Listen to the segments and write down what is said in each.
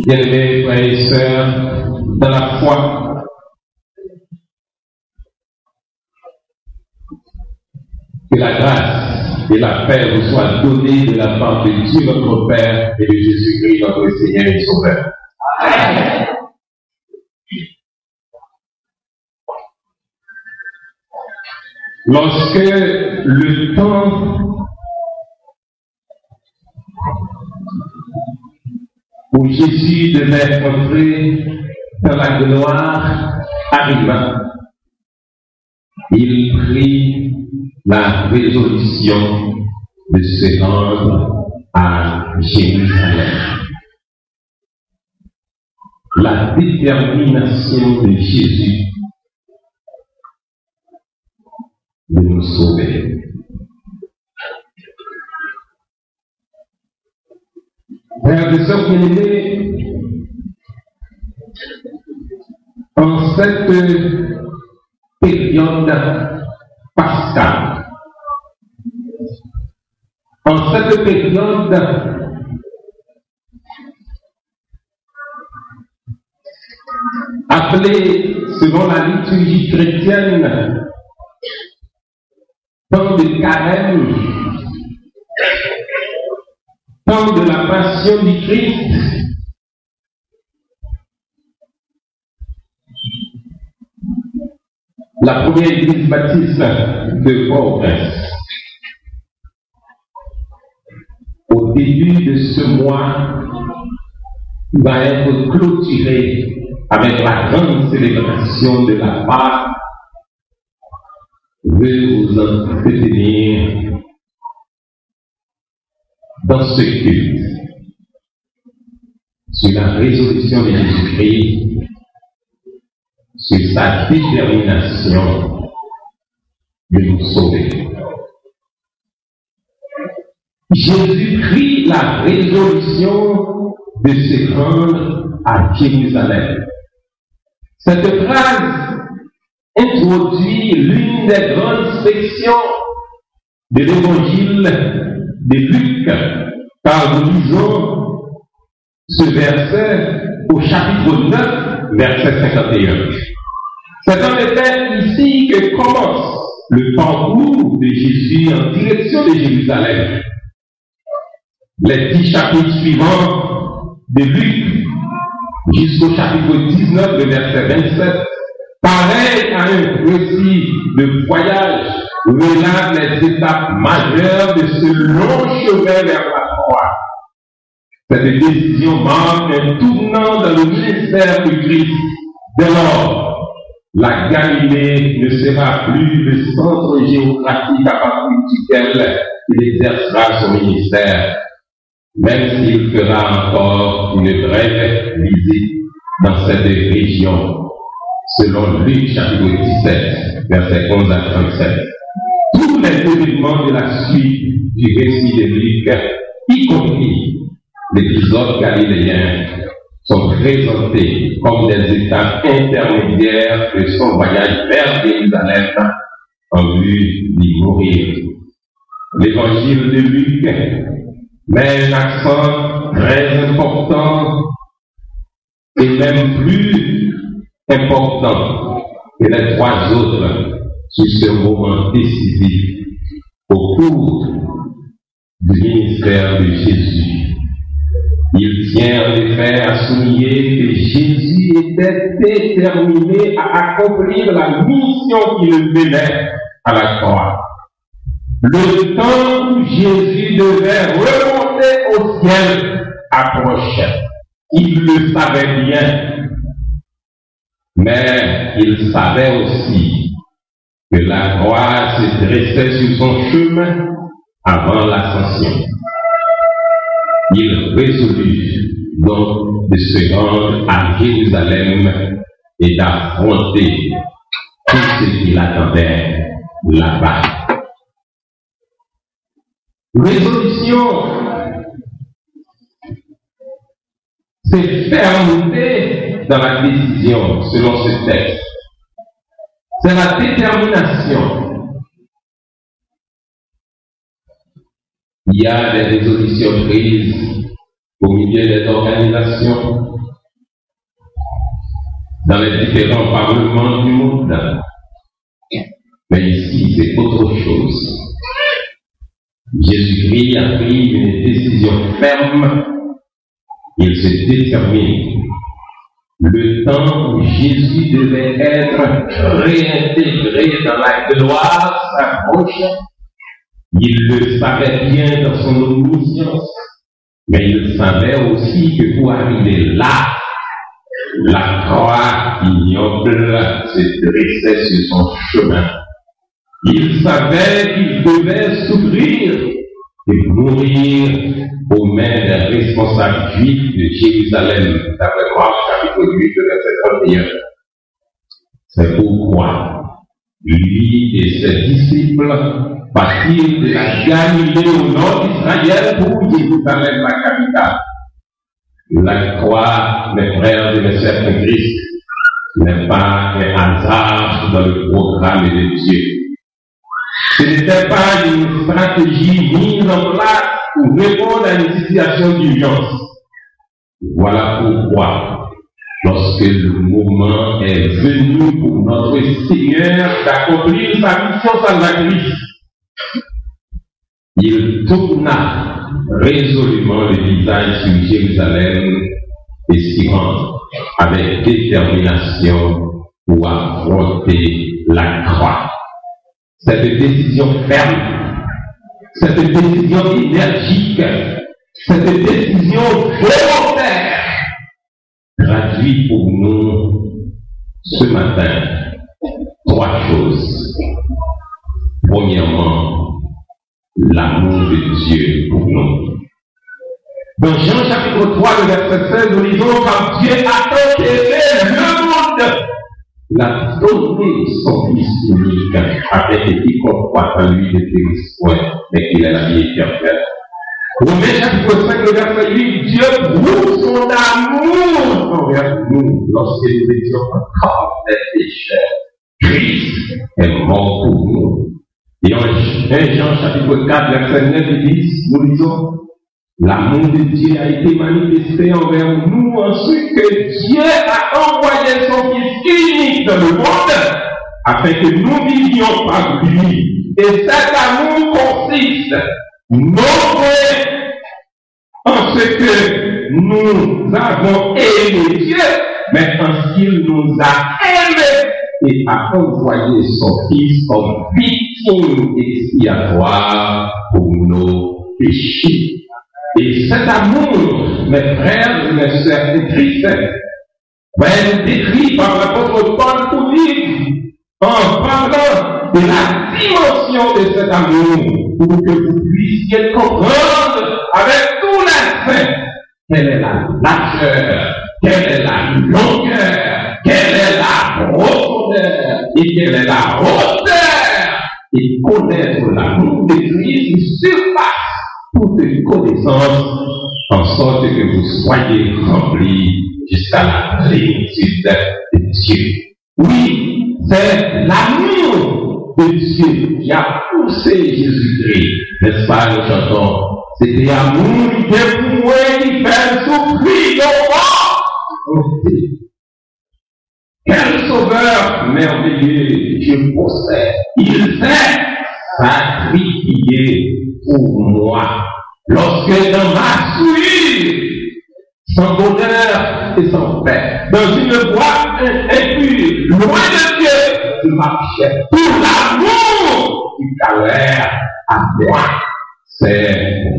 Bien-aimés frères et sœurs, dans la foi, que la grâce et la paix vous soient données de la part de Dieu notre Père et de Jésus-Christ notre Seigneur et Sauveur. Amen. Lorsque le temps où Jésus devait entrer dans la gloire arriva, il prit la résolution de se rendre à Jérusalem. La détermination de Jésus de nous sauver. Frères et sœurs bien-aimés, en cette période pascale, en cette période appelée selon la liturgie chrétienne temps de carême, temps de la passion du Christ, la première église baptiste de Port-au-Prince. Au début de ce mois, va être clôturé avec la grande célébration de la Pâque. Je vais vous entretenir dans ce culte sur la résolution de Jésus-Christ, sur sa détermination de nous sauver. Jésus prit la résolution de se rendre à Jérusalem. Cette phrase introduit l'une des grandes sections de l'évangile de Luc, car nous lisons ce verset au chapitre 9, verset 51. C'est en effet ici que commence le parcours de Jésus en direction de Jérusalem. Les 10 chapitres suivants de Luc jusqu'au chapitre 19, le verset 27, pareil à un récit de voyage, relate les étapes majeures de ce long chemin vers la croix. Cette décision marque un tournant dans le ministère du Christ. Dès lors, la Galilée ne sera plus le centre géographique à partir duquel il exercera son ministère, même s'il fera encore une brève visite dans cette région, selon Luc chapitre 17, versets 11 à 37. Tous les événements de la suite du récit de Luc, y compris l'épisode galiléen, sont présentés comme des étapes intermédiaires de son voyage vers Jérusalem en vue d'y mourir. L'évangile de Luc met un accent très important et même plus important que les 3 autres sur ce moment décisif au cours du ministère de Jésus. Il tient en effet à souligner que Jésus était déterminé à accomplir la mission qui le menait à la croix. Le temps où Jésus devait remonter au ciel approchait. Il le savait bien. Mais il savait aussi que la croix se dressait sur son chemin avant l'ascension. Il résolut donc de se rendre à Jérusalem et d'affronter tout ce qui l'attendait là-bas. Résolution, c'est fermeté dans la décision selon ce texte. C'est la détermination. Il y a des résolutions prises au milieu des organisations, dans les différents parlements du monde. Mais ici, c'est autre chose. Jésus-Christ a pris une décision ferme. Il se détermine. Le temps où Jésus devait être réintégré dans la gloire s'approche. Il le savait bien dans son omniscience, mais il savait aussi que pour arriver là, la croix ignoble se dressait sur son chemin. Il savait qu'il devait souffrir et mourir aux mains des responsables juifs de Jérusalem, d'après Marc chapitre 8, verset 31. C'est pourquoi lui et ses disciples partirent de la Galilée au nord d'Israël pour Jérusalem, la capitale. La croix, mes frères et mes sœurs en Christ, n'est pas un hasard dans le programme de Dieu. Ce n'était pas une stratégie mise en place pour répondre à une situation d'urgence. Voilà pourquoi, lorsque le moment est venu pour notre Seigneur d'accomplir sa mission salvatrice, il tourna résolument le visage sur Jérusalem et s'y rend avec détermination pour affronter la croix. Cette décision ferme, cette décision énergique, cette décision volontaire traduit pour nous ce matin trois choses. Premièrement, l'amour de Dieu pour nous. Dans Jean chapitre 3, le verset 16, nous lisons quand Dieu a tant aimé le monde, il a donné son Fils unique afin que quiconque croit en lui ne périsse point, mais qu'il ait la vie éternelle. Romains chapitre 5, le verset 8, Dieu prouve son amour envers nous lorsque nous étions encore des pécheurs. Christ est mort pour nous. Et en Jean chapitre 4, verset 9 et 10, nous lisons l'amour de Dieu a été manifesté envers nous en ce que Dieu a envoyé son Fils unique dans le monde afin que nous vivions par lui. Et cet amour consiste non en ce que nous avons aimé Dieu, mais en ce qu'il nous a aimés et a envoyé son Fils comme victime expiatoire pour nos péchés. Et cet amour, mes frères et mes sœurs de Christ, va être décrit par l'apôtre Paul pour dire, en parlant de la dimension de cet amour, pour que vous puissiez comprendre avec tous les saints quelle est la largeur, quelle est la longueur, quelle est la profondeur et quelle est la hauteur, et connaître l'amour de Christ surpasse toute connaissance, en sorte que vous soyez remplis jusqu'à la plénitude de Dieu. Oui, c'est l'amour de Dieu qui a poussé Jésus-Christ. N'est-ce pas, nous chantons? C'était l'amour qui est pour qui fait souffrir nos morts. Quel sauveur merveilleux je possède. Il s'est sacrifié pour moi. Lorsque dans ma souillure, sans bonheur et sans paix, dans une voie impure, loin de Dieu, je marchais pour l'amour du calvaire à moi. C'est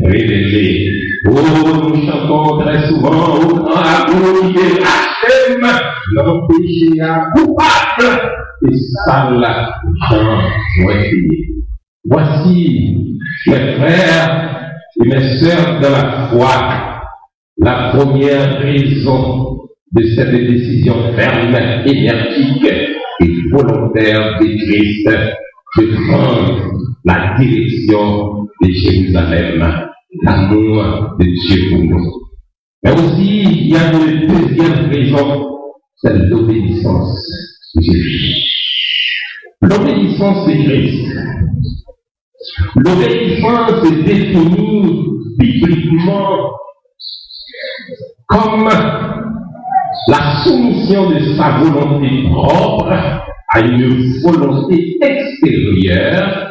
révélé. Oh, nous chantons très souvent au grand amour qui est Hachem, notre péché à coupable et sale gens joyeux. Voici, mes frères et mes sœurs de la foi, la première raison de cette décision ferme, énergique et volontaire de Christ de prendre la direction de Jérusalem, l'amour de Dieu pour nous. Mais aussi, il y a une deuxième raison, c'est l'obéissance de Jésus. L'obéissance de Christ. L'obéissance est définie bibliquement comme la soumission de sa volonté propre à une volonté extérieure.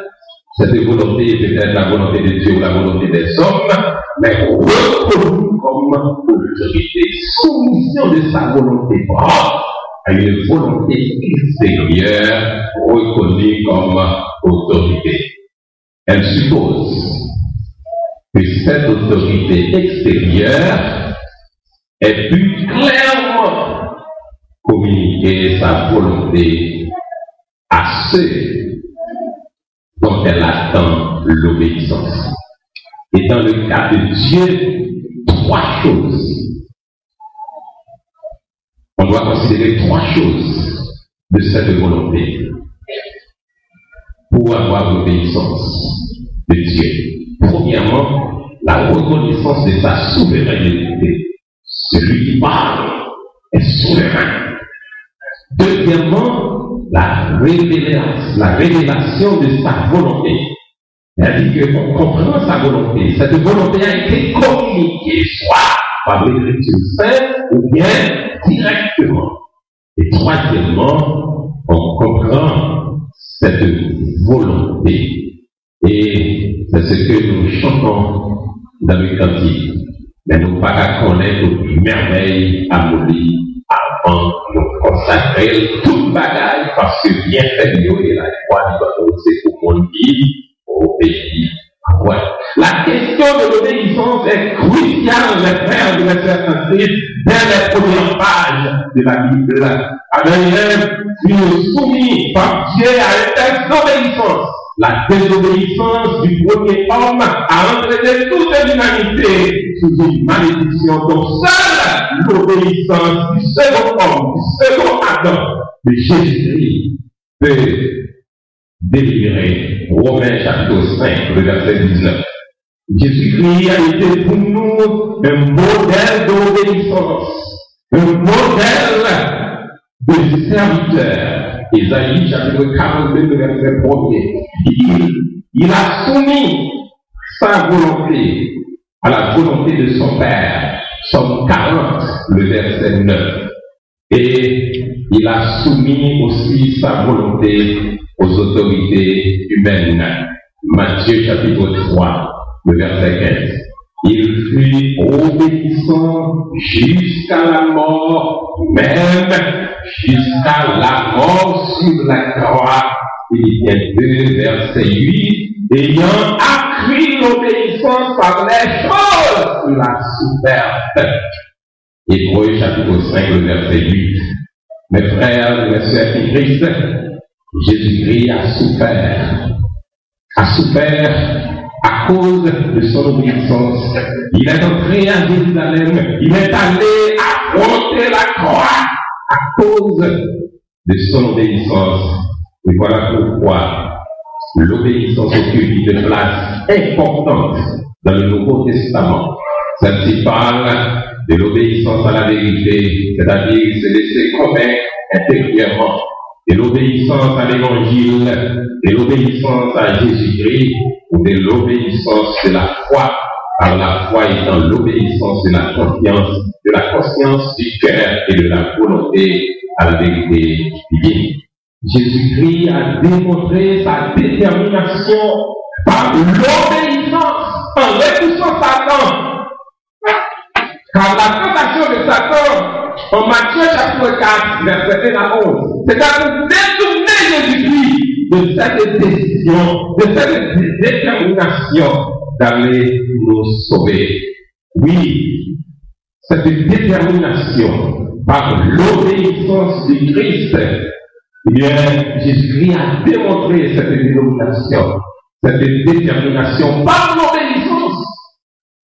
Cette volonté est peut-être la volonté de Dieu ou la volonté des hommes, mais reconnue comme autorité. Soumission de sa volonté propre à une volonté extérieure reconnue comme autorité. Elle suppose que cette autorité extérieure ait pu clairement communiquer sa volonté à ceux dont elle attend l'obéissance. Et dans le cas de Dieu, trois choses. On doit considérer trois choses de cette volonté pour avoir l'obéissance de Dieu. Premièrement, la reconnaissance de sa souveraineté. Celui qui parle est souverain. Deuxièmement, la révélation de sa volonté. C'est-à-dire qu'on comprend sa volonté. Cette volonté a été communiquée, soit par l'Écriture sainte ou bien directement. Et troisièmement, on comprend cette volonté. Et c'est ce que nous chantons dans le cantique. Mais nous pas qu'à connaître une merveille abolie avant nous consacrer toute bagaille parce que bien fait Dieu et la foi c'est pour mon vie, au pays. Ouais. La question de l'obéissance est cruciale, les frères de verset 6, dès les premières pages de la Bible. Avec une soumis par Dieu à un texte d'obéissance. La désobéissance du premier homme a entraîné toute l'humanité sous une malédiction dont seule l'obéissance du second homme, du second Adam, de Jésus-Christ, peut délivrer. Romains chapitre 5, le verset 19. Jésus-Christ a été pour nous un modèle d'obéissance, un modèle de serviteur. Isaïe chapitre 42, le verset 1er. Il a soumis sa volonté à la volonté de son Père. Somme 40, le verset 9. Et il a soumis aussi sa volonté aux autorités humaines. Matthieu chapitre 3, le verset 15. Il fut obéissant jusqu'à la mort, même jusqu'à la mort sur la croix. Philippiens 2, verset 8. Ayant appris l'obéissance par les choses qu'il a souffertes. Hébreux chapitre 5, le verset 8. Mes frères et mes sœurs en Christ, Jésus-Christ a souffert à cause de son obéissance. Il est entré à Jérusalem, il est allé affronter la croix à cause de son obéissance. Et voilà pourquoi l'obéissance occupe une place importante dans le Nouveau Testament. Celle-ci parle de l'obéissance à la vérité, c'est-à-dire se laisser convaincre intérieurement, de l'obéissance à l'évangile, de l'obéissance à Jésus-Christ, ou de l'obéissance de la foi, par la foi étant l'obéissance de la conscience du cœur et de la volonté à la vérité divine. Jésus-Christ a démontré sa détermination par l'obéissance en repoussant Satan. Car la tentation de Satan, en Matthieu chapitre 4, verset 1 à 11, c'est à détourner Jésus-Christ de cette décision, de cette détermination d'aller nous sauver. Oui, cette détermination par l'obéissance du Christ, eh bien, Jésus-Christ a démontré cette détermination par l'obéissance,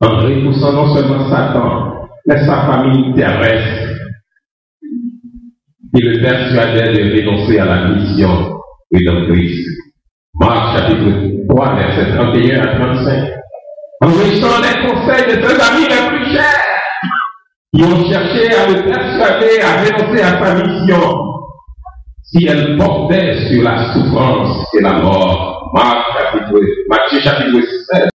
en repoussant non seulement Satan, mais sa famille terrestre, qui le persuadait de renoncer à la mission rédemptrice. Marc chapitre 3, verset 31 à 35. En rejetant les conseils de ses amis les plus chers, qui ont cherché à le persuader à renoncer à sa mission, si elle portait sur la souffrance et la mort. Matthieu chapitre 16.